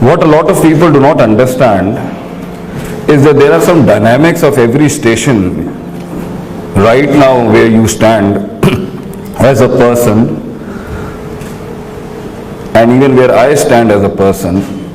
What a lot of people do not understand is that there are some dynamics of every station right now where you stand as a person and even where I stand as a person.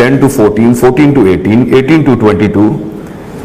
10 to 14, 14 to 18, 18 to 22,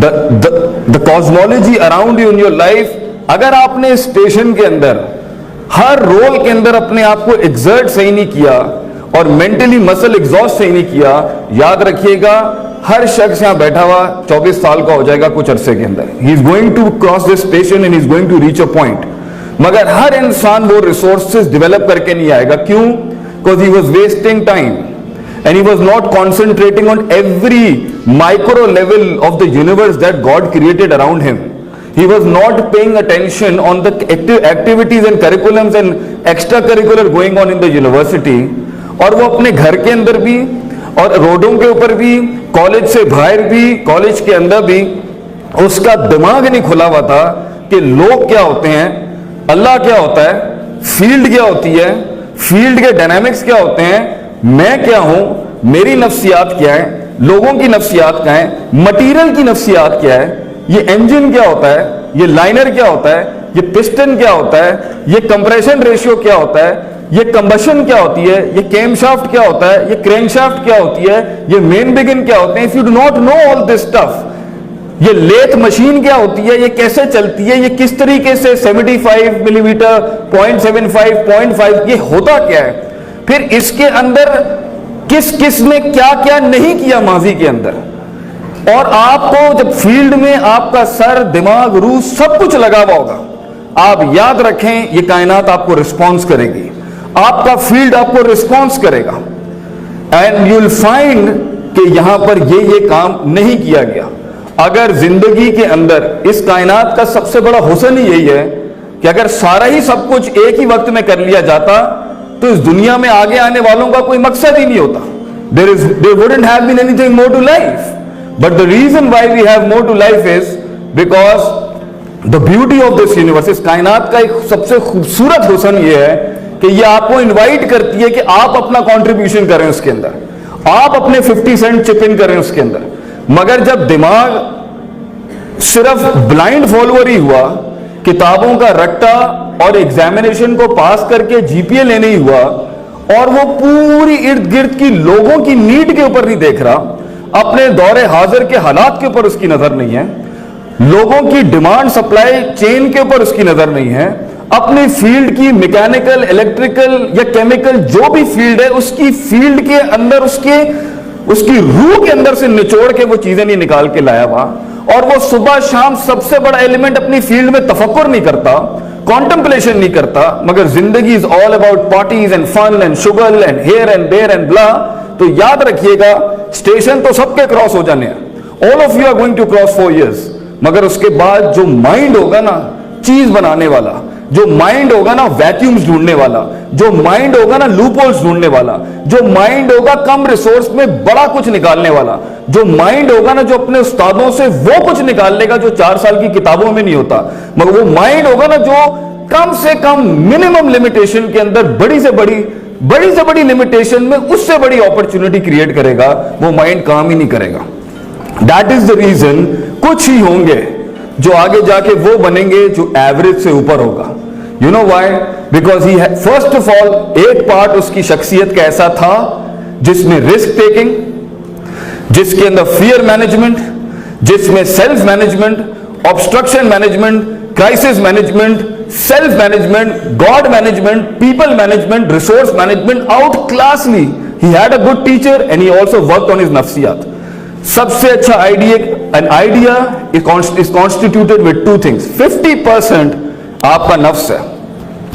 the cosmology around you in your life, اگر آپ نے station کے اندر ہر role کے اندر اپنے آپ کو exert صحیح نہیں کیا اور مینٹلی مسل ایگزاسٹ صحیح نہیں کیا, یاد رکھیے گا ہر شخص یہاں بیٹھا ہوا 24 سال کا ہو جائے گا کچھ عرصے کے اندر. He is going to cross this station and he is going to reach a point. مگر ہر انسان وہ ریسورسز ڈیولپ کر کے نہیں آئے گا. کیوں؟ Because he was wasting time and he was not concentrating on every micro level of the universe that God created around him. He was not paying attention on the activities and curriculums and extracurricular going on in the university. اور وہ اپنے گھر کے اندر بھی اور روڈوں کے اوپر بھی, کالج سے باہر بھی, کالج کے اندر بھی اس کا دماغ نہیں کھلا ہوا تھا کہ لوگ کیا ہوتے ہیں, اللہ کیا ہوتا ہے, فیلڈ کیا ہوتی ہے, فیلڈ کے ڈائنامکس کیا ہوتے ہیں, میں کیا ہوں, میری نفسیات کیا ہے, لوگوں کی نفسیات کیا ہے, مٹیریل کی نفسیات کیا ہے, یہ انجن کیا ہوتا ہے, یہ لائنر کیا ہوتا ہے, یہ پسٹن کیا ہوتا ہے, یہ کمپریشن ریشیو کیا ہوتا ہے, یہ کمبشن کیا ہوتی ہے, یہ کیم شافٹ کیا ہوتا ہے, یہ کرینک شافٹ کیا ہوتی ہے, یہ مین بگن کیا ہوتے ہیں. if you do not know all this stuff, یہ لیتھ مشین کیا ہوتی ہے, یہ کیسے چلتی ہے, یہ کس طریقے سے 75 ملی میٹر 0.75 0.5 یہ ہوتا کیا ہے, پھر اس کے اندر کس کس نے کیا کیا نہیں کیا ماضی کے اندر, اور آپ کو جب فیلڈ میں آپ کا سر دماغ روح سب کچھ لگا ہوا ہوگا, آپ یاد رکھیں یہ کائنات آپ کو رسپانس کرے گی, آپ کا فیلڈ آپ کو رسپانس کرے گا. اینڈ یو ول فائنڈ کہ یہاں پر یہ کام نہیں کیا گیا. اگر زندگی کے اندر اس کائنات کا سب سے بڑا حسن ہی یہی ہے کہ اگر سارا ہی سب کچھ ایک ہی وقت میں کر لیا جاتا تو اس دنیا میں آگے آنے والوں کا کوئی مقصد ہی نہیں ہوتا. There wouldn't have been anything more to life. But the reason why we have more to life is because the beauty of this universe, اس کائنات کا ایک سب سے خوبصورت حسن یہ ہے کہ یہ آپ کو انوائٹ کرتی ہے کہ آپ اپنا کنٹریبیوشن کریں اس کے اندر, آپ اپنے 50 سینٹ چپ ان کریں اس کے اندر. مگر جب دماغ صرف بلائنڈ فالوور ہی ہوا, کتابوں کا رٹا اور ایگزامینیشن کو پاس کر کے جی پی اے لینے ہی ہوا, اور وہ پوری ارد گرد کی لوگوں کی نیڈ کے اوپر نہیں دیکھ رہا, اپنے دور حاضر کے حالات کے اوپر اس کی نظر نہیں ہے, لوگوں کی ڈیمانڈ سپلائی چین کے اوپر اس کی نظر نہیں ہے, اپنی فیلڈ کی میکینیکل, الیکٹریکل یا کیمیکل جو بھی فیلڈ ہے اس کی فیلڈ کے اندر اس کی روح کے اندر سے نچوڑ کے وہ چیزیں نہیں نکال کے لایا ہوا, اور وہ صبح شام سب سے بڑا ایلیمنٹ اپنی فیلڈ میں تفکر نہیں کرتا, کانٹمپلیشن نہیں کرتا, مگر زندگی is all about parties and fun and شگل and here and there and blah. تو یاد رکھیے گا اسٹیشن تو سب کے کراس ہو جانے ہیں, all of you are going to cross 4 years, مگر اس کے بعد جو مائنڈ ہوگا نا چیز بنانے والا, جو مائنڈ ہوگا نا ویکیومز ڈھونڈنے والا, جو مائنڈ ہوگا نا لوپ ہولز ڈھونڈنے والا, جو مائنڈ ہوگا کم ریسورس میں بڑا کچھ نکالنے والا, جو مائنڈ ہوگا نا جو اپنے استادوں سے وہ کچھ نکال لے گا جو 4 سال کی کتابوں میں نہیں ہوتا, مگر وہ مائنڈ ہوگا نا جو کم سے کم منیمم لمیٹیشن کے اندر بڑی سے بڑی لمیٹیشن میں اس سے بڑی اپرچونٹی کریٹ کرے گا, وہ مائنڈ کام ہی نہیں کرے گا. دیٹ از دا ریزن کچھ ہی ہوں گے جو آگے جا کے وہ بنیں گے جو ایوریج سے اوپر ہوگا. You know why? Because he first of all ایک پارٹ اس کی شخصیت کا ایسا تھا جس میں رسک ٹیکنگ, جس کے اندر فیئر مینجمنٹ, جس میں self management, obstruction management, crisis management, self management, god management, people management, resource management out classily. He had a good teacher and he also worked on his نفسیات. سب سے اچھا idea is constituted with 2 things. 50% آپ کا نفس ہے,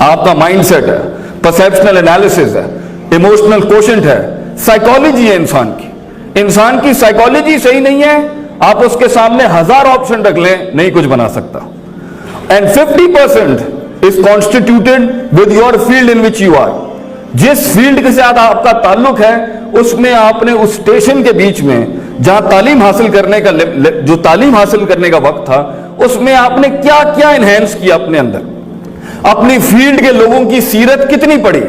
آپ کا مائنڈ سیٹ ہے, پرسیپشنل انالیسس ہے, ایموشنل کوشنٹ ہے, سائیکالوجی ہے انسان کی سائیکالوجی صحیح نہیں ہے, آپ اس کے سامنے 1000 آپشن رکھ لیں نہیں کچھ بنا سکتا. And 50% is constituted with your field in which you are. جس فیلڈ کے ساتھ آپ کا تعلق ہے اس میں آپ نے اس اسٹیشن کے بیچ میں جہاں تعلیم حاصل کرنے کا وقت تھا اس میں آپ نے کیا کیا انہینس کیا اپنے اندر, اپنی فیلڈ کے لوگوں کی سیرت کتنی پڑھی,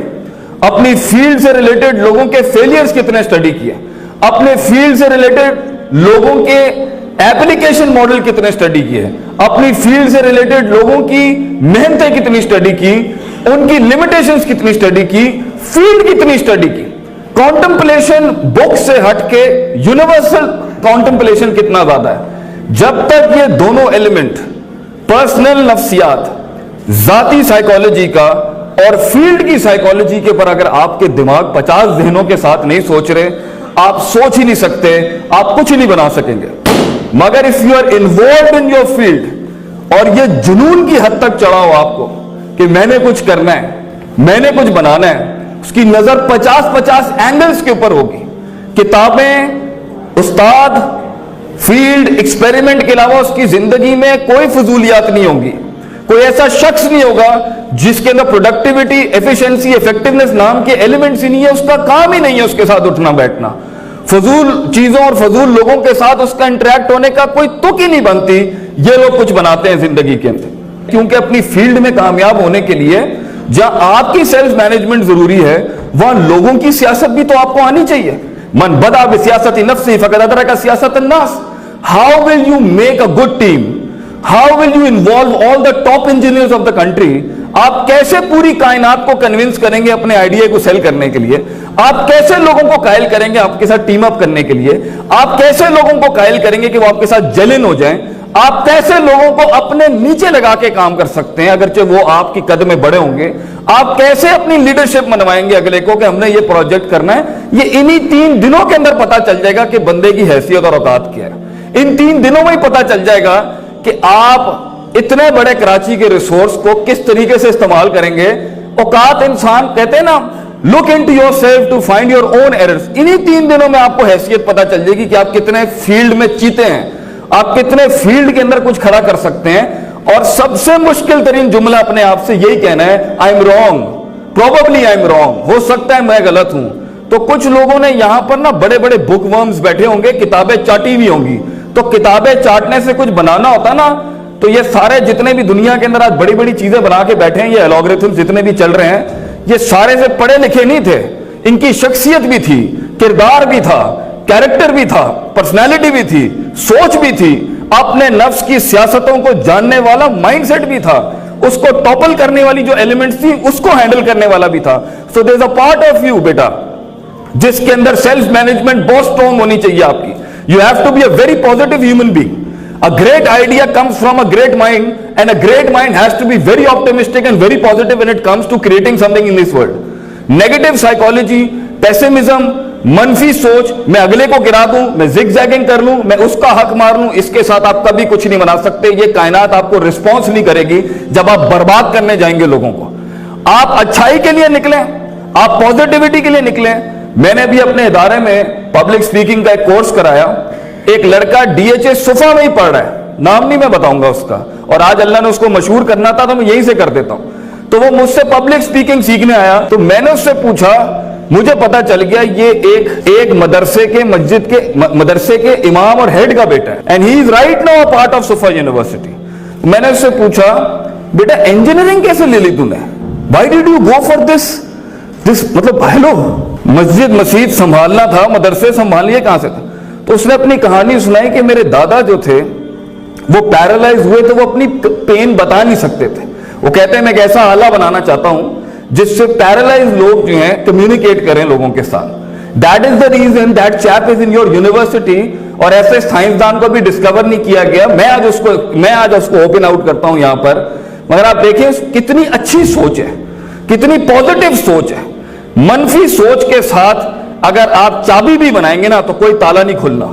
اپنی فیلڈ سے ریلیٹڈ لوگوں کے فیلئرز کتنے اسٹڈی کیے, اپنے فیلڈ سے ریلیٹڈ لوگوں کے ایپلیکیشن ماڈل کتنے اسٹڈی کیے, اپنی فیلڈ سے ریلیٹڈ لوگوں کی محنتیں کتنی اسٹڈی کی, ان کی لمیٹیشنز کتنی اسٹڈی کی, فیلڈ کتنی اسٹڈی کی. کانٹمپلیشن بک سے ہٹ کے یونیورسل کانٹمپلیشن کتنا زیادہ ہے. جب تک یہ دونوں ایلیمنٹ پرسنل نفسیات، ذاتی سائیکالوجی کا اور فیلڈ کی سائیکالوجی کے پر اگر آپ کے دماغ 50 ذہنوں کے ساتھ نہیں سوچ رہے، آپ سوچ ہی نہیں سکتے، آپ کچھ نہیں بنا سکیں گے. مگر if you are involved in your field اور یہ جنون کی حد تک چڑھا ہو آپ کو کہ میں نے کچھ کرنا ہے، میں نے کچھ بنانا ہے، اس کی نظر 50 اینگلز کے اوپر ہوگی. کتابیں، استاد، فیلڈ، ایکسپیریمنٹ کے علاوہ اس کی زندگی میں کوئی فضولیات نہیں ہوں گی. کوئی ایسا شخص نہیں ہوگا جس کے اندر پروڈکٹیوٹی، ایفیشنسی، ایفیکٹونیس نام کے ایلیمنٹس ہی نہیں ہے. اس کا کام ہی نہیں ہے اس کے ساتھ اٹھنا بیٹھنا. فضول چیزوں اور فضول لوگوں کے ساتھ اس کا انٹریکٹ ہونے کا کوئی تک ہی نہیں بنتی. یہ لوگ کچھ بناتے ہیں زندگی کے اندر. کیونکہ اپنی فیلڈ میں کامیاب ہونے کے لیے جہاں آپ کی سیلف مینجمنٹ ضروری ہے، وہاں لوگوں کی سیاست بھی تو آپ کو آنی چاہیے. من بدأ بسیاست نفسی فقد ادرک سیاست الناس. How will you make a good team? How will you involve all the top engineers of the country? آپ کیسے پوری کائنات کو کنونس کریں گے اپنے آئیڈیا کو سیل کرنے کے لیے؟ آپ کیسے لوگوں کو قائل کریں گے آپ کے ساتھ ٹیم اپ کرنے کے لیے؟ آپ کیسے لوگوں کو قائل کریں گے کہ وہ آپ کے ساتھ جلن ہو جائیں؟ آپ کیسے لوگوں کو اپنے نیچے لگا کے کام کر سکتے ہیں اگرچہ وہ آپ کی قد میں بڑے ہوں گے؟ آپ کیسے اپنی لیڈرشپ منوائیں گے اگلے کو کہ ہم نے یہ پروجیکٹ کرنا ہے؟ یہ انہی 3 دنوں کے اندر پتا چل جائے گا کہ بندے کی حیثیت اور اوقات کیا ہے. ان 3 دنوں میں ہی پتا چل جائے گا کہ آپ اتنے بڑے کراچی کے ریسورس کو کس طریقے سے استعمال کریں گے. اوقات انسان کہتے ہیں نا، look into yourself to find your own errors. انہی 3 دنوں میں آپ کو حیثیت پتا چل جائے گی کہ آپ کتنے فیلڈ میں چیتے ہیں، آپ کتنے فیلڈ کے اندر کچھ کھڑا کر سکتے ہیں. اور سب سے مشکل ترین جملہ اپنے آپ سے یہی کہنا ہے، I am wrong, probably I am wrong, ہو سکتا ہے میں غلط ہوں. تو کچھ لوگوں نے یہاں پر نا بڑے بڑے بک ورمز بیٹھے ہوں گے، کتابیں چاٹی ہوئی ہوں گی. تو کتابیں چاٹنے سے کچھ بنانا ہوتا نا، تو یہ سارے جتنے بھی دنیا کے اندر آج بڑی بڑی چیزیں بنا کے بیٹھے ہیں، یہ الگورتھم جتنے بھی چل رہے ہیں، یہ سارے سے پڑھے لکھے نہیں تھے. ان کی شخصیت بھی تھی، کردار بھی تھا، کیریکٹر بھی تھا، پرسنالٹی بھی تھی، سوچ بھی تھی، اپنے نفس کی سیاستوں کو جاننے والا مائنڈ سیٹ بھی تھا، اس کو ٹاپل کرنے والی جو ایلیمنٹس تھی اس کو ہینڈل کرنے والا بھی تھا. سو دیر از اے پارٹ آف یو بیٹا جس کے اندر سیلف مینجمنٹ بہت اسٹرانگ ہونی چاہیے آپ کی. You have to be a very positive human being. A great idea comes from a great mind, and a great mind has to be very optimistic and very positive when it comes to creating something in this world. Negative psychology, pessimism, منفی سوچ، میں اگلے کو گرا دوں، میں zig زیگنگ کر لوں، میں اس کا حق مار لوں، اس کے ساتھ آپ کبھی کچھ نہیں بنا سکتے. یہ کائنات آپ کو رسپانس نہیں کرے گی جب آپ برباد کرنے جائیں گے لوگوں کو. آپ اچھائی کے لیے نکلیں، آپ پازیٹیوٹی کے لیے نکلیں. میں نے بھی اپنے ادارے میں پبلک سپیکنگ کا ایک کورس کرایا. ایک لڑکا DHA صفا میں ہی پڑھ رہا ہے، نام نہیں میں بتاؤں گا اس کا، اور آج اللہ نے اس کو مشہور کرنا تھا تو میں یہیں سے کر دیتا ہوں. تو وہ مجھ سے پبلک سپیکنگ سیکھنے آیا. تو میں نے اس سے پوچھا، مجھے پتا چل گیا یہ ایک مدرسے کے مسجد کے مدرسے کے امام اور ہیڈ کا بیٹا ہے. And he is right now a part of صفا یونیورسٹی. میں نے اس سے پوچھا، بیٹا انجینئرنگ کیسے لے لی تو نے؟ Why did you go for this مطلب ہیلو، مسجد سنبھالنا تھا، مدرسے سنبھالنے کہاں سے تھا؟ تو اس نے اپنی کہانی سنائی کہ میرے دادا جو تھے وہ پیرالائز ہوئے تو وہ اپنی پین بتا نہیں سکتے تھے. وہ کہتے ہیں میں ایک ایسا آلہ بنانا چاہتا ہوں جس سے پیرالائز لوگ جو ہیں کمیونیکیٹ کریں لوگوں کے ساتھ. That is the reason that cheap is in your university. اور ایسے سائنسدان کو بھی ڈسکور نہیں کیا گیا. میں آج اس کو اوپن آؤٹ کرتا ہوں یہاں پر. مگر آپ دیکھیں کتنی اچھی سوچ ہے، کتنی پازیٹیو سوچ ہے. منفی سوچ کے ساتھ اگر آپ چابی بھی بنائیں گے نا تو کوئی تالا نہیں کھلنا.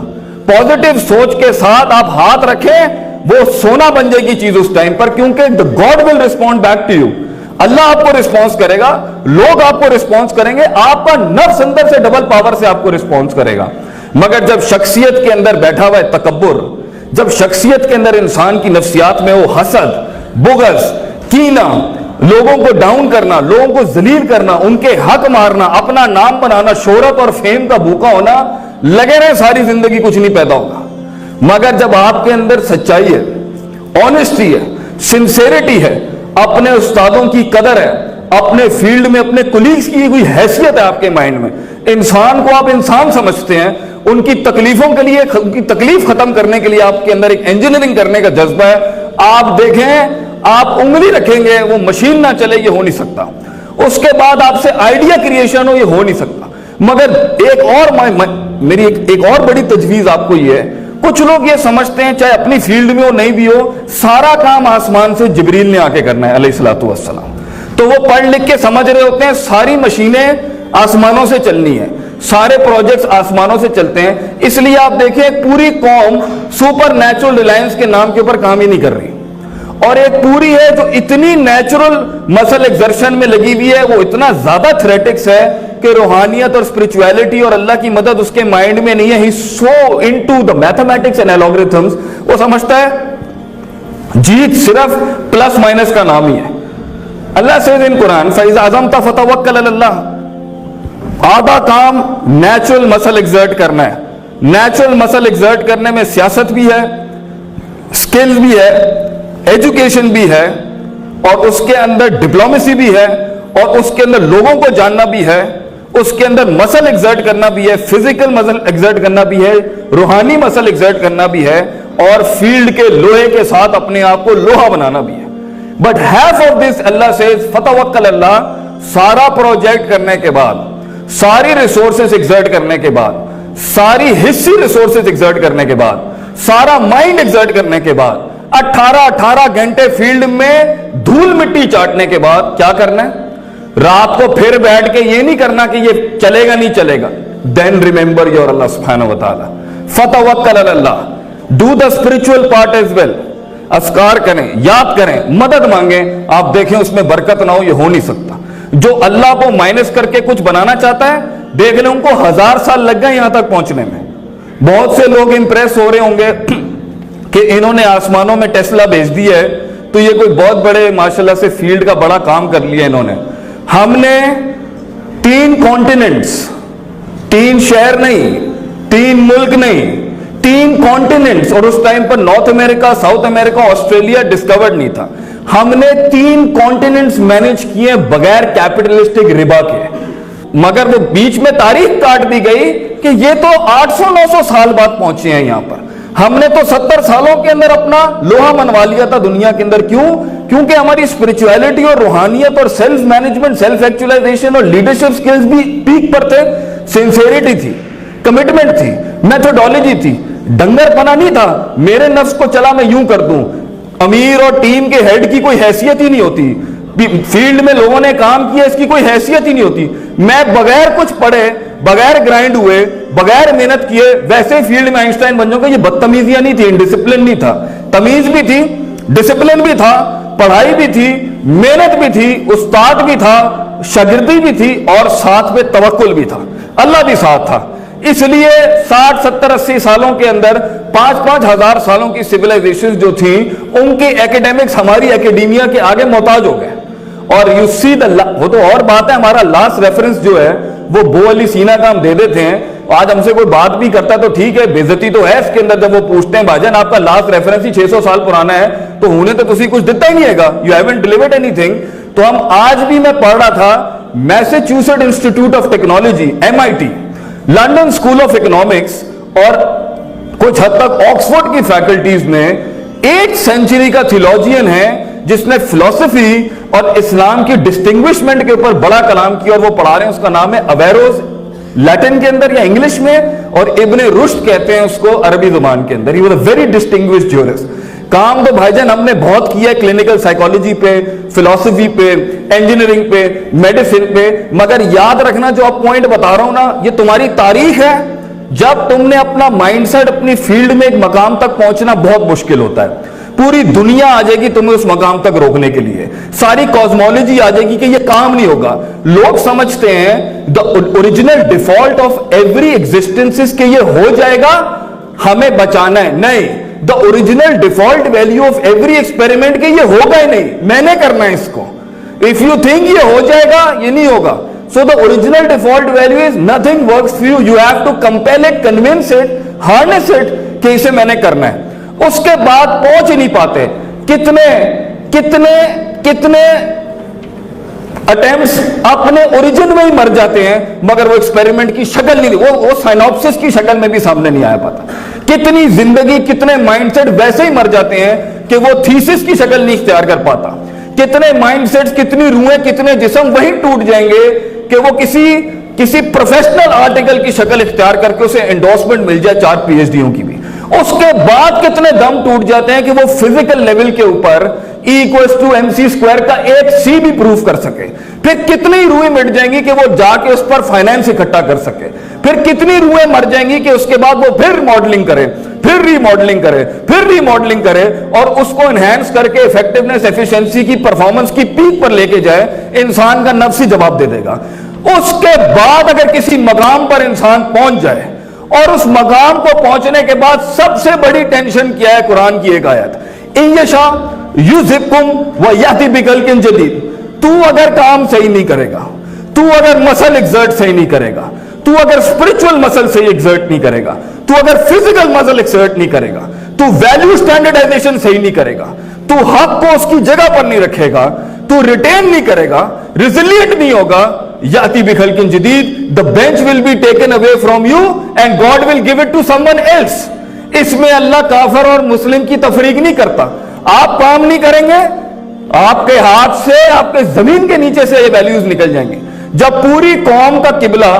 پازیٹیو سوچ کے ساتھ آپ ہاتھ رکھیں، وہ سونا بن جائے گی چیز اس ٹائم پر، کیونکہ God will respond back to you. اللہ آپ کو ریسپانس کرے گا، لوگ آپ کو ریسپانس کریں گے، آپ کا نفس اندر سے ڈبل پاور سے آپ کو ریسپانس کرے گا. مگر جب شخصیت کے اندر بیٹھا ہوا ہے تکبر، جب شخصیت کے اندر انسان کی نفسیات میں وہ حسد، بغض، کینہ، لوگوں کو ڈاؤن کرنا، لوگوں کو ذلیل کرنا، ان کے حق مارنا، اپنا نام بنانا، شہرت اور فیم کا بھوکا ہونا، لگے رہے ساری زندگی کچھ نہیں پیدا ہوگا. مگر جب آپ کے اندر سچائی ہے، آنیسٹی ہے، سنسیریٹی ہے، اپنے استادوں کی قدر ہے، اپنے فیلڈ میں اپنے کولیگز کی کوئی حیثیت ہے آپ کے مائنڈ میں، انسان کو آپ انسان سمجھتے ہیں، ان کی تکلیفوں کے لیے، ان کی تکلیف ختم کرنے کے لیے آپ کے اندر ایک انجینئرنگ کرنے کا جذبہ ہے. آپ دیکھیں، آپ انگلی رکھیں گے وہ مشین نہ چلے، یہ ہو نہیں سکتا. اس کے بعد آپ سے آئیڈیا کریشن ہو، یہ ہو نہیں سکتا. مگر میری ایک اور بڑی تجویز آپ کو یہ ہے، کچھ لوگ یہ سمجھتے ہیں چاہے اپنی فیلڈ میں ہو نہیں بھی ہو, سارا کام آسمان سے جبریل نے آ کے کرنا ہے علیہ الصلوۃ والسلام. تو وہ پڑھ لکھ کے سمجھ رہے ہوتے ہیں ساری مشینیں آسمانوں سے چلنی ہیں, سارے پروجیکٹس آسمانوں سے چلتے ہیں. اس لیے آپ دیکھیں پوری قوم سپر نیچرل ریلائنس کے نام کے اوپر کام ہی نہیں کر رہی, اور ایک پوری ہے جو اتنی نیچرل مسل ایکزرشن میں لگی ہوئی ہے, وہ اتنا زیادہ تھریٹکس ہے کہ روحانیت اور اسپرچویلٹی اور اللہ کی مدد اس کے مائنڈ میں نہیں ہے. He saw into the mathematics and algorithms, وہ سمجھتا ہے جیت صرف پلس مائنس کا نام ہی ہے. اللہ سے ان قرآن فَإِذَا عَزَمْتَ فَتَوَكَّلْ عَلَى اللَّهِ, آدھا کام نیچرل مسل ایکزرٹ کرنا ہے. نیچرل مسل ایکزرٹ کرنے میں سیاست بھی ہے, سکل بھی ہے, ایجوکیشن بھی ہے, اور اس کے اندر ڈپلومیسی بھی ہے, اور اس کے اندر لوگوں کو جاننا بھی ہے, اس کے اندر مسل ایکزرٹ کرنا بھی ہے, فزیکل مسل ایکزرٹ کرنا بھی ہے, روحانی مسل ایکزرٹ کرنا بھی ہے, اور فیلڈ کے لوہے کے ساتھ اپنے آپ کو لوہا بنانا بھی ہے. But half of this Allah says فتوکل اللہ, سارا پروجیکٹ کرنے کے بعد, ساری ریسورسز ایکزرٹ کرنے کے بعد, ساری حصی ریسورسز ایکزرٹ کرنے کے بعد, سارا مائنڈ ایکزرٹ کرنے کے بعد, 18 گھنٹے فیلڈ میں دھول مٹی چاٹنے کے بعد کیا کرنا ہے؟ رات کو پھر بیٹھ کے یہ نہیں کرنا کہ یہ چلے گا نہیں چلے گا. Then remember your Allah subhanahu wa ta'ala. فتوکل Allah, do the spiritual part as well. اذکار کریں, یاد کریں, مدد مانگیں. آپ دیکھیں اس میں برکت نہ ہو, یہ ہو نہیں سکتا. جو اللہ کو مائنس کر کے کچھ بنانا چاہتا ہے, دیکھ لیں ان کو 1000 سال لگ گئے یہاں تک پہنچنے میں. بہت سے لوگ امپریس ہو رہے ہوں گے کہ انہوں نے آسمانوں میں ٹیسلا بھیج دی ہے تو یہ کوئی بہت بڑے ماشاءاللہ سے فیلڈ کا بڑا کام کر لیا انہوں نے. ہم نے 3 کانٹیننٹس, 3 شہر نہیں, 3 ملک نہیں, 3 کانٹیننٹس, اور اس ٹائم پر نارتھ امریکہ, ساؤتھ امریکہ, آسٹریلیا ڈسکورڈ نہیں تھا. ہم نے 3 کانٹیننٹس مینج کیے بغیر کیپٹلسٹک ربا کے, مگر وہ بیچ میں تاریخ کاٹ دی گئی کہ یہ تو 800-900 سال بعد پہنچے ہیں یہاں پر. ہم نے تو 70 سالوں کے اندر اپنا لوہا منوا لیا تھا دنیا کے اندر. کیوں؟ کیونکہ ہماری اسپرچویلٹی اور روحانیت اور سیلف مینجمنٹ, سیلف ایکچولائزیشن اور لیڈرشپ سکلز بھی پیک پر تھے. سنسیریٹی تھی, کمٹمنٹ تھی, میتھڈالوجی تھی, ڈنگر پنا نہیں تھا میرے نفس کو چلا میں یوں کر دوں. امیر اور ٹیم کے ہیڈ کی کوئی حیثیت ہی نہیں ہوتی, فیلڈ میں لوگوں نے کام کیا اس کی کوئی حیثیت ہی نہیں ہوتی. میں بغیر کچھ پڑھے, بغیر گرائنڈ ہوئے, بغیر محنت کیے ویسے فیلڈ میں آئنسٹائن بن جاؤں گا. یہ بدتمیزیاں نہیں تھی, انڈسپلن نہیں تھا, تمیز بھی تھی, ڈسپلن بھی تھا, پڑھائی بھی تھی, محنت بھی تھی, استاد بھی تھا, شاگردی بھی تھی, اور ساتھ میں توکل بھی تھا, اللہ بھی ساتھ تھا. اس لیے 60, 70, 80 سالوں کے اندر 5-5 ہزار سالوں کی سیولائزیشن جو تھیں ان کے ایکیڈیمکس ہماری ایکیڈیمیا کے آگے محتاج ہو گئے. اور یو سی وہ تو اور بات ہے, ہمارا لاسٹ ریفرنس جو ہے وہ بو علی سینا کا ہم دے دیتے ہیں. آج ہم سے کوئی بات بھی کرتا ہے تو ٹھیک ہے, بےزتی تو ہے اس کے اندر. جب وہ پوچھتے ہیں بھائی جان آپ کا لاسٹ ریفرنس ہی 600 سال پرانا ہے تو ہونے تو تسی کچھ دیتا ہی نہیں ہے گا, you haven't delivered anything. تو ہم آج بھی, میں پڑھ رہا تھا Massachusetts Institute of Technology MIT, London School of Economics, اور کچھ حد تک آکسفورڈ کی فیکلٹیز میں 8th سینچری کا تھیولوجین ہے جس نے فلسفی اور اسلام کی ڈسٹنگوشمنٹ کے اوپر بڑا کلام کیا, اور وہ پڑھا رہے ہیں. اس کا نام ہے اویروز, لیٹن کے اندر یا انگلش میں, اور ابن رشد کہتے ہیں اس کو عربی زبان کے اندر. He was a very distinguished jurist. کام تو بھائی جان ہم نے بہت کیا ہے, کلینکل سائیکالوجی پہ, فلسفی پہ, انجینئرنگ پہ, میڈیسن پہ, مگر یاد رکھنا جو آپ پوائنٹ بتا رہا ہوں نا, یہ تمہاری تاریخ ہے. جب تم نے اپنا مائنڈ سیٹ اپنی فیلڈ میں ایک مقام تک پہنچنا بہت مشکل ہوتا ہے. پوری دنیا آ جائے گی تمہیں اس مقام تک روکنے کے لیے, ساری کازمولوجی آ جائے گی کہ یہ کام نہیں ہوگا. لوگ سمجھتے ہیں the original default of every existence is کہ یہ ہو جائے گا, ہمیں بچانا ہے. نہیں, the original default value of every experiment کہ یہ ہوگا ہی نہیں, میں نے کرنا ہے اس کو. if you think یہ ہو جائے گا, یہ نہیں ہوگا. so the original default value is nothing works for you, you have to compel it, convince it, harness it کہ اسے میں نے کرنا ہے. اس کے بعد پہنچ ہی نہیں پاتے. کتنے اٹیمپٹس اپنے اوریجن میں ہی مر جاتے ہیں, مگر وہ ایکسپیریمنٹ کی شکل نہیں, وہ سائنوپسس کی شکل میں بھی سامنے نہیں آیا پاتا. کتنی زندگی, کتنے مائنڈ سیٹ ویسے ہی مر جاتے ہیں کہ وہ تھیسس کی شکل نہیں اختیار کر پاتا. کتنے مائنڈ سیٹس, کتنی روحیں, کتنے جسم وہی ٹوٹ جائیں گے کہ وہ کسی پروفیشنل آرٹیکل کی شکل اختیار کر کے اسے انڈورسمنٹ مل جائے 4 PhDوں کی بھی. اس کے بعد کتنے دم ٹوٹ جاتے ہیں کہ وہ فزیکل لیول کے اوپر E=mc² کا ایک سی بھی پروف کر سکے. پھر کتنی روحیں مٹ جائیں گی کہ وہ جا کے اس پر فائنینس اکٹھا کر سکے. پھر کتنی روحیں مر جائیں گی کہ اس کے بعد وہ پھر ماڈلنگ کرے, پھر ری ماڈلنگ کرے, پھر ری ماڈلنگ کرے, اور اس کو انہینس کر کے ایفیکٹونیس, ایفیشنسی کی, پرفارمنس کی پیک پر لے کے جائے. انسان کا نفس ہی جواب دے دے گا. اس کے بعد اگر کسی مقام پر انسان پہنچ جائے, اور اس مقام کو پہنچنے کے بعد سب سے بڑی ٹینشن کیا ہے, قرآن کی ایک آیت, ان یشاء یذھبکم ویأتی بخلق جدید. تو اگر کام صحیح نہیں کرے گا, تو اگر مسل ایگزرٹ صحیح نہیں کرے گا, تو اگر اسپرچول مسل صحیح ایگزرٹ نہیں کرے گا, تو اگر فزیکل مسل ایگزرٹ نہیں کرے گا, تو ویلیو اسٹینڈرڈائزیشن صحیح نہیں کرے گا, تو حق کو اس کی جگہ پر نہیں رکھے گا, تو ریٹین نہیں کرے گا, ریزیلینٹ نہیں ہوگا, یاتی بخلق جدید, the bench will be taken away from you and God will give it to someone else. اس میں اللہ کافر اور مسلم کی تفریق نہیں کرتا. آپ کام نہیں کریں گے, آپ کے ہاتھ سے, آپ کے زمین کے نیچے سے یہ ویلیوز نکل جائیں گے. جب پوری قوم کا قبلہ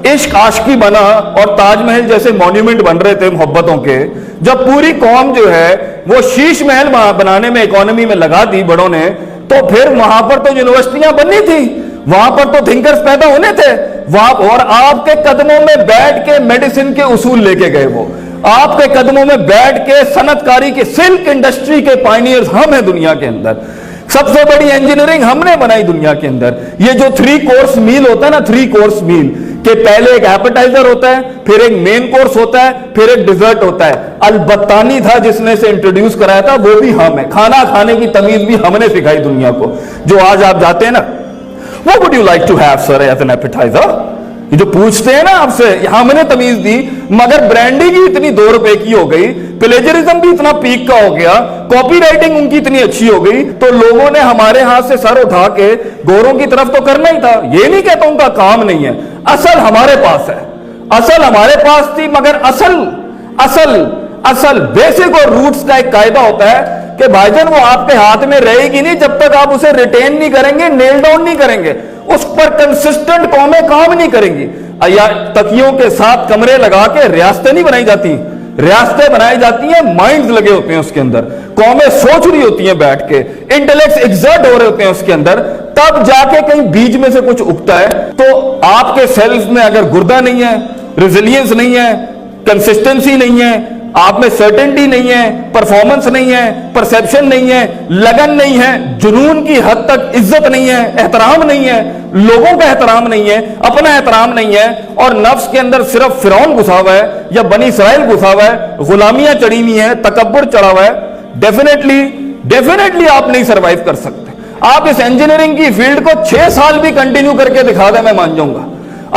عشق عاشقی بنا اور تاج محل جیسے مونیومنٹ بن رہے تھے محبتوں کے, جب پوری قوم جو ہے وہ شیش محل بنانے میں, اکانومی میں لگا دی بڑوں نے, تو پھر وہاں پر تو یونیورسٹیاں بننی تھی, وہاں پر تو تھنکرز پیدا ہونے تھے وہاں, اور آپ کے قدموں میں بیٹھ کے میڈیسن کے اصول لے کے گئے. وہ آپ کے قدموں میں بیٹھ کے صنعت کاری کے, سلک انڈسٹری کے پائنیئرز ہم ہیں دنیا کے اندر. سب سے بڑی انجینئرنگ ہم نے بنائی دنیا کے اندر. یہ جو 3 کورس میل ہوتا ہے نا, 3 کورس میل, کہ پہلے ایک ایپیٹائزر ہوتا ہے, پھر ایک مین کورس ہوتا ہے, پھر ایک ڈیزرٹ ہوتا ہے. البتانی تھا جس نے اسے انٹروڈیوس کرایا تھا, وہ بھی ہم ہیں. کھانا کھانے کی تمیز بھی ہم نے سکھائی دنیا کو. جو آج آپ جاتے ہیں نا, what would you like to have sir as an appetizer, یہ جو پوچھتے ہیں نا آپ سے, ہم نے تمیز دی. مگر برانڈی کی اتنی 2 روپے کی ہو گئی, پلیجرزم بھی اتنا پیک کا ہو گیا, کاپی رائٹنگ ان کی اتنی اچھی ہو گئی, تو لوگوں نے ہمارے ہاتھ سے سر اٹھا کے گوروں کی طرف تو کرنا ہی تھا. یہ نہیں کہتا ان کا کام نہیں ہے, اصل ہمارے پاس ہے, اصل ہمارے پاس تھی. مگر اصل بیسک اور روٹس کا ایک قاعدہ ہوتا ہے کہ بھائی جان وہ آپ کے ہاتھ میں رہے گی نہیں جب تک آپ اسے ریٹین نہیں کریں گے, نیل ڈاؤن نہیں کریں گے, اس پر کنسسٹنٹ قومیں کام نہیں کریں گی. تکیوں کے ساتھ کمرے لگا کے ریاستیں نہیں بنائی جاتی, ریاستیں بنائی جاتی ہیں, مائنڈز لگے ہوتے ہیں اس کے اندر, قومیں سوچ رہی ہوتی ہیں بیٹھ کے, انٹلیکٹس ایگزرٹ ہو رہے ہوتے ہیں اس کے اندر, تب جا کے کہیں بیچ میں سے کچھ اگتا ہے. تو آپ کے سیلز میں اگر گردہ نہیں ہے, ریزیلینس نہیں ہے, کنسسٹنسی نہیں ہے, آپ میں سرٹنٹی نہیں ہے, پرفارمنس نہیں ہے, پرسیپشن نہیں ہے, لگن نہیں ہے, جنون کی حد تک عزت نہیں ہے, احترام نہیں ہے, لوگوں کا احترام نہیں ہے, اپنا احترام نہیں ہے, اور نفس کے اندر صرف فرعون گھسا ہوا ہے یا بنی اسرائیل گھسا ہوا ہے, غلامیاں چڑھی ہوئی ہیں, تکبر چڑھا ہوا ہے, ڈیفینیٹلی آپ نہیں سروائیو کر سکتے. آپ اس انجینئرنگ کی فیلڈ کو 6 سال بھی کنٹینیو کر کے دکھا دیں, میں مان جاؤں گا.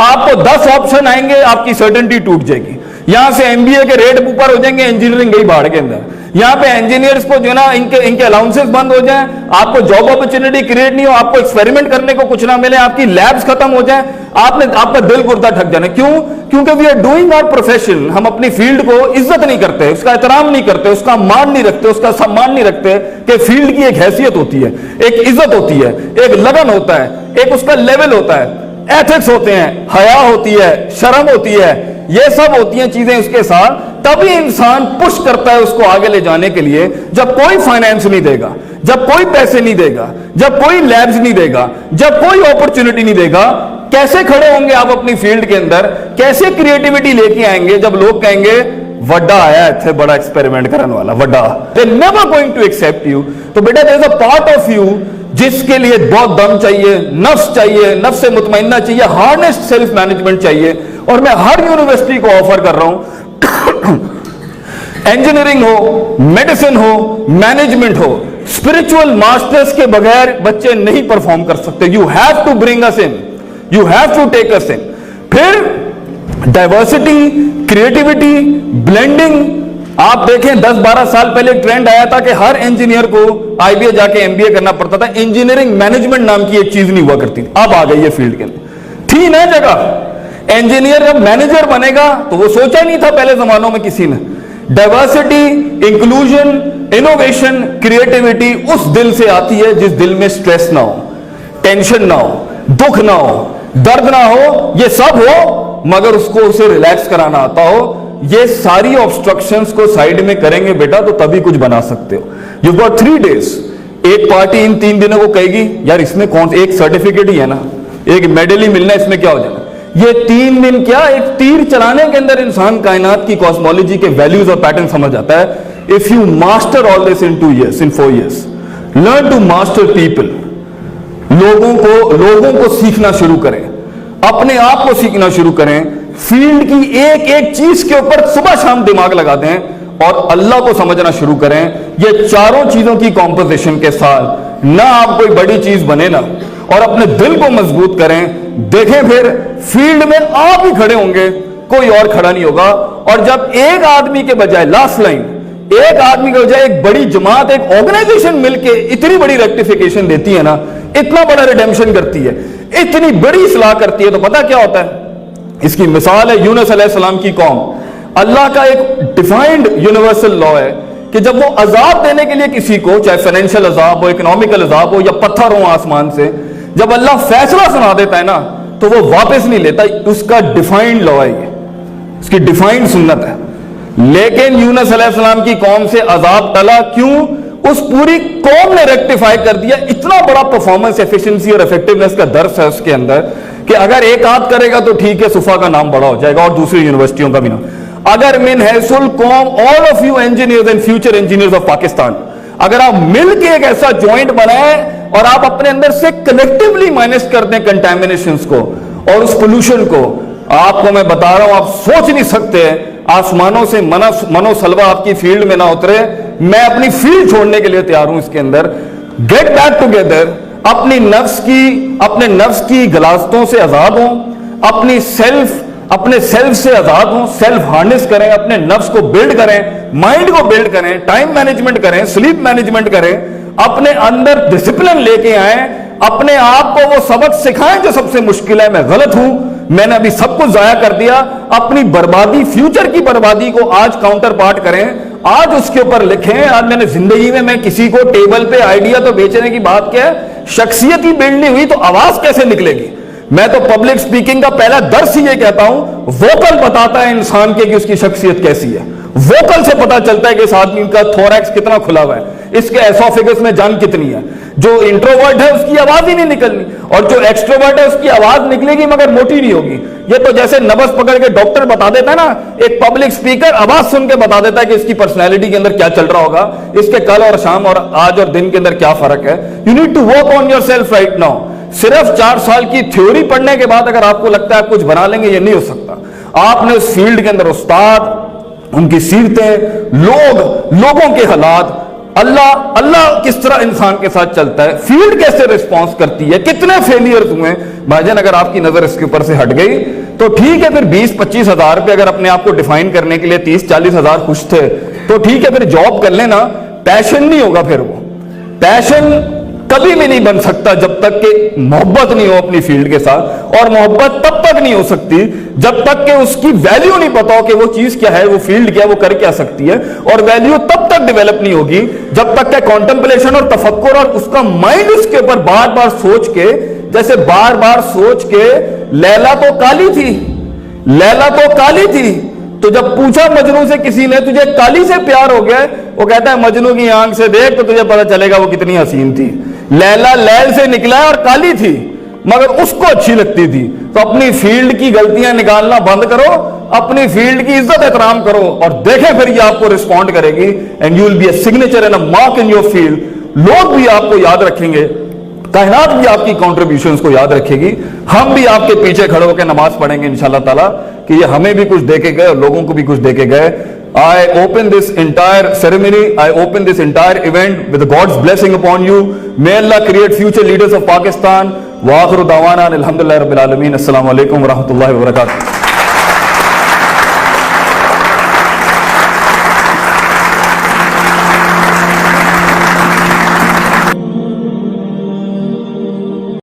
آپ کو 10 آپشن آئیں گے, آپ کی سرٹنٹی ٹوٹ جائے گی. یہاں سے MBA کے ریٹ اوپر ہو جائیں گے, انجینئرنگ گئی باڑ کے اندر. یہاں پہ انجینئرز کو جو ہے نا ان کے الاؤنسز بند ہو جائیں, آپ کو جاب اپرچونٹی کریٹ نہیں ہو, آپ کو ایکسپیریمنٹ کرنے کو کچھ نہ ملے, آپ کی لیبز ختم ہو جائیں, آپ کا دل گردہ ٹھک جانا. کیوں؟ کیونکہ we are doing our profession. ہم اپنی فیلڈ کو عزت نہیں کرتے, اس کا احترام نہیں کرتے, اس کا مان نہیں رکھتے, اس کا سمان نہیں رکھتے کہ فیلڈ کی ایک حیثیت ہوتی ہے, ایک عزت ہوتی ہے, ایک لگن ہوتا ہے, ایک اس کا لیول ہوتا ہے, ایتھکس ہوتے ہیں, حیا ہوتی ہے, شرم ہوتی ہے, یہ سب ہوتی ہیں چیزیں اس کے ساتھ. تبھی انسان پش کرتا ہے اس کو آگے لے جانے کے لیے. جب کوئی فائنینس نہیں دے گا, جب کوئی پیسے نہیں دے گا, جب کوئی لیبز نہیں دے گا, جب کوئی اپرچونٹی نہیں دے گا, کیسے کھڑے ہوں گے آپ اپنی فیلڈ کے اندر, کیسے کریٹیوٹی لے کے آئیں گے جب لوگ کہیں گے وڈا آیا ہے, بڑا ایکسپیریمنٹ کرنے والا وڈا. They're never going to accept you. تو بیٹا there is a part of you جس کے لیے بہت دم چاہیے, نفس چاہیے, نفس مطمئنہ چاہیے, ہارنسڈ سیلف مینجمنٹ چاہیے. اور میں ہر یونیورسٹی کو آفر کر رہا ہوں, انجینئرنگ ہو, میڈیسن ہو, مینجمنٹ ہو, اسپرچول ماسٹرز کے بغیر بچے نہیں پرفارم کر سکتے. You have to bring us in, you have to take us in. پھر ڈائیورسٹی, کریٹیوٹی, بلینڈنگ. آپ دیکھیں 10-12 سال پہلے ایک ٹرینڈ آیا تھا کہ ہر انجینئر کو IBA جا کے MBA کرنا پڑتا تھا. انجینئرنگ مینجمنٹ نام کی ایک چیز نہیں ہوا کرتی. اب آ گئی ہے فیلڈ کے اندر, تھی نا جگہ. انجینئر جب مینیجر بنے گا تو وہ سوچا نہیں تھا پہلے زمانوں میں کسی نے. ڈائیورسٹی, انکلوژن, انوویشن, کریٹیوٹی اس دل سے آتی ہے جس دل میں سٹریس نہ ہو, ٹینشن نہ ہو, دکھ نہ ہو, درد نہ ہو, یہ سب ہو, مگر اس کو اسے ریلیکس کرانا آتا ہو. یہ ساری obstructions کو سائیڈ میں کریں گے بیٹا تو تبھی کچھ بنا سکتے ہو. You've got 3 days. ایک پارٹی ان 3 دنوں کو کہے گی یار اس میں کون ایک سرٹیفکیٹ ہی ہے نا, ایک میڈل ہی ملنا ہے, اس میں کیا ہو جائے گا. یہ 3 دن کیا ایک تیر چلانے کے اندر انسان کائنات کی کاسمولوجی کے ویلیوز اور پیٹرن سمجھ جاتا ہے. If you master all this in 2 years, in 4 years, learn to master people. لوگوں کو سیکھنا شروع کریں, اپنے آپ کو سیکھنا شروع کریں, فیلڈ کی ایک ایک چیز کے اوپر صبح شام دماغ لگا دیں اور اللہ کو سمجھنا شروع کریں. یہ چاروں چیزوں کی کمپوزیشن کے ساتھ نہ آپ کوئی بڑی چیز بنے نا, اور اپنے دل کو مضبوط کریں. دیکھیں پھر فیلڈ میں آپ ہی کھڑے ہوں گے, کوئی اور کھڑا نہیں ہوگا. اور جب ایک آدمی کے بجائے لاسٹ لائن ایک آدمی کے بجائے ایک بڑی جماعت, ایک آرگنائزیشن مل کے اتنی بڑی ریکٹیفیکیشن دیتی ہے نا, اتنا بڑا ریڈیمشن کرتی ہے, اتنی بڑی اصلاح کرتی ہے, تو پتہ کیا ہوتا ہے. اس کی مثال ہے یونس علیہ السلام کی قوم. اللہ کا ایک ڈیفائنڈ یونیورسل لا ہے کہ جب وہ عذاب دینے کے لیے کسی کو, چاہے فائنینشیل عذاب ہو, اکنامیکل عذاب ہو یا پتھر ہو آسمان سے, جب اللہ فیصلہ سنا دیتا ہے نا تو وہ واپس نہیں لیتا. اس کا ڈیفائنڈ لا ہے, یہ اس کی ڈیفائنڈ سنت ہے. لیکن یونس علیہ السلام کی قوم سے عذاب ٹلا کیوں؟ اس پوری قوم نے ریکٹیفائی کر دیا. اتنا بڑا پرفارمنس, ایفیشنسی اور ایفیکٹیونیس کا درس ہے اس کے اندر کہ اگر ایک آدھ کرے گا تو ٹھیک ہے, صفا کا نام بڑا ہو جائے گا اور دوسری یونیورسٹیوں کا بھی نام. اگر من حیث القوم all of you engineers and future engineers of Pakistan, اگر آپ مل کے ایک ایسا جوائنٹ بنائیں اور آپ اپنے اندر سے کلیکٹیولی مائنس کر دیں کنٹامینیشنز کو اور اس پولوشن کو, آپ کو میں بتا رہا ہوں آپ سوچ نہیں سکتے آسمانوں سے منو سلوا آپ کی فیلڈ میں نہ اترے. میں اپنی فیلڈ چھوڑنے کے لیے تیار ہوں اس کے اندر. گیٹ بیک ٹوگیدر, اپنے نفس کی غلاظتوں سے آزاد ہوں, اپنے سیلف سے آزاد ہوں, سیلف ہارنس کریں, اپنے نفس کو بلڈ کریں, مائنڈ کو بلڈ کریں, ٹائم مینجمنٹ کریں, سلیپ مینجمنٹ کریں, اپنے اندر ڈسپلن لے کے آئیں, اپنے آپ کو وہ سبق سکھائیں جو سب سے مشکل ہے. میں غلط ہوں, میں نے ابھی سب کچھ ضائع کر دیا. اپنی بربادی, فیوچر کی بربادی کو آج کاؤنٹر پارٹ کریں, آج اس کے اوپر لکھیں. آج میں نے زندگی میں کسی کو ٹیبل پہ آئیڈیا تو بیچنے کی بات کیا ہے, شخصیت ہی بلڈ نہیں ہوئی تو آواز کیسے نکلے گی. میں تو پبلک سپیکنگ کا پہلا درس ہی یہ کہتا ہوں, ووکل بتاتا ہے انسان کے کہ اس کی شخصیت کیسی ہے. ووکل سے پتا چلتا ہے کہ اس آدمی کا تھوریکس کتنا کھلا ہوا ہے, اس کے ایسوفیگس میں جان کتنی ہے. جو انٹروورٹ ہے اس کی آواز ہی نہیں نکلنی, اور جو ایکسٹروورٹ ہے اس کی آواز نکلے گی مگر موٹی نہیں ہوگی. یہ تو جیسے نبض پکڑ کے ڈاکٹر بتا دیتا ہے نا, ایک پبلک سپیکر آواز سن کے بتا دیتا ہے کہ اس کی پرسنالٹی کے اندر کیا چل رہا ہوگا, اس کے کل اور شام اور آج اور دن کے اندر کیا فرق ہے. You need to work on yourself right now. صرف 4 سال کی تھیوری پڑھنے کے بعد اگر آپ کو لگتا ہے آپ کچھ بنا لیں گے, یہ نہیں ہو سکتا. آپ نے اس فیلڈ کے اندر استاد, ان کی سیرتیں, لوگوں کے حالات, اللہ کس طرح انسان کے ساتھ چلتا ہے, فیلڈ کیسے ریسپانس کرتی ہے, کتنے فیلئرز ہوئے. بھائی جان اگر آپ کی نظر اس کے اوپر سے ہٹ گئی تو ٹھیک ہے, پھر 20-25 ہزار پہ اگر اپنے آپ کو ڈیفائن کرنے کے لیے 30-40 ہزار خوش تھے تو ٹھیک ہے, پھر جاب کر لینا. پیشن نہیں ہوگا, پھر وہ پیشن کبھی بھی نہیں بن سکتا جب تک کہ محبت نہیں ہو اپنی فیلڈ کے ساتھ. اور محبت تب تک نہیں ہو سکتی جب تک کہ اس کی ویلیو نہیں پتا ہو کہ وہ چیز کیا ہے, وہ فیلڈ کیا, وہ کر کیا سکتی ہے. اور ویلیو تب تک ڈیولپ نہیں ہوگی جب تک کہ کانٹمپلیشن اور تفکر اور اس کا مائنڈ اس کے اوپر بار بار سوچ کے, جیسے بار بار سوچ کے لیلا تو کالی تھی تو جب پوچھا مجنوں سے کسی نے تجھے کالی سے پیار ہو گیا, وہ کہتا ہے مجنوں کی آنکھ سے دیکھ تو تجھے پتا چلے گا وہ کتنی حسین تھی. لیلا لیل سے نکلا ہے اور کالی تھی مگر اس کو اچھی لگتی تھی. تو اپنی فیلڈ کی غلطیاں نکالنا بند کرو, اپنی فیلڈ کی عزت احترام کرو, اور دیکھیں پھر یہ آپ کو رسپونڈ کرے گی. And you will be a signature and a mark in your field. لوگ بھی آپ کو یاد رکھیں گے, کائنات بھی آپ کی کنٹریبیوشنز کو یاد رکھے گی. ہم بھی آپ کے پیچھے کھڑے ہو کے نماز پڑھیں گے انشاءاللہ تعالیٰ کہ یہ ہمیں بھی کچھ دے کے گئے اور لوگوں کو بھی کچھ دے کے گئے. I open this entire ceremony, I open this entire event with God's blessing upon you. May Allah create future leaders of Pakistan. Wa akhiru da'wana alhamdulillahi rabbil alamin. Assalamu alaikum wa rahmatullahi wa barakatuh.